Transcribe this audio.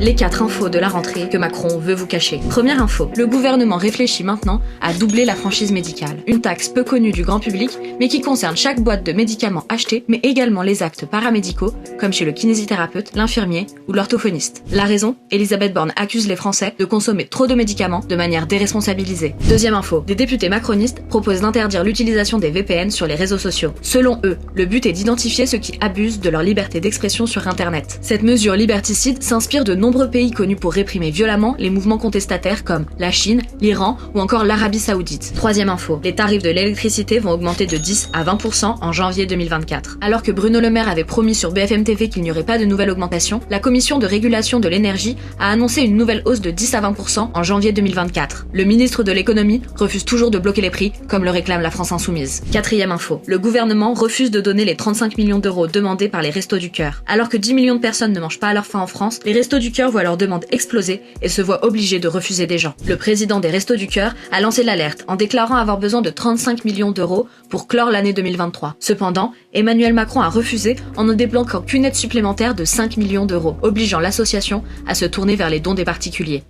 Les 4 infos de la rentrée que Macron veut vous cacher. Première info, le gouvernement réfléchit maintenant à doubler la franchise médicale. Une taxe peu connue du grand public, mais qui concerne chaque boîte de médicaments achetés, mais également les actes paramédicaux, comme chez le kinésithérapeute, l'infirmier ou l'orthophoniste. La raison, Elisabeth Borne accuse les Français de consommer trop de médicaments de manière déresponsabilisée. Deuxième info, des députés macronistes proposent d'interdire l'utilisation des VPN sur les réseaux sociaux. Selon eux, le but est d'identifier ceux qui abusent de leur liberté d'expression sur Internet. Cette mesure liberticide s'inspire de nombreux pays connus pour réprimer violemment les mouvements contestataires comme la Chine, l'Iran ou encore l'Arabie Saoudite. Troisième info, les tarifs de l'électricité vont augmenter de 10 à 20% en janvier 2024. Alors que Bruno Le Maire avait promis sur BFM TV qu'il n'y aurait pas de nouvelle augmentation, la Commission de régulation de l'énergie a annoncé une nouvelle hausse de 10 à 20% en janvier 2024. Le ministre de l'économie refuse toujours de bloquer les prix, comme le réclame la France Insoumise. Quatrième info, le gouvernement refuse de donner les 35 millions d'euros demandés par les Restos du Cœur. Alors que 10 millions de personnes ne mangent pas à leur faim en France, les Restos du Cœur voient leur demande exploser et se voient obligés de refuser des gens. Le président des Restos du Cœur a lancé l'alerte en déclarant avoir besoin de 35 millions d'euros pour clore l'année 2023. Cependant, Emmanuel Macron a refusé en ne débloquant qu'une aide supplémentaire de 5 millions d'euros, obligeant l'association à se tourner vers les dons des particuliers.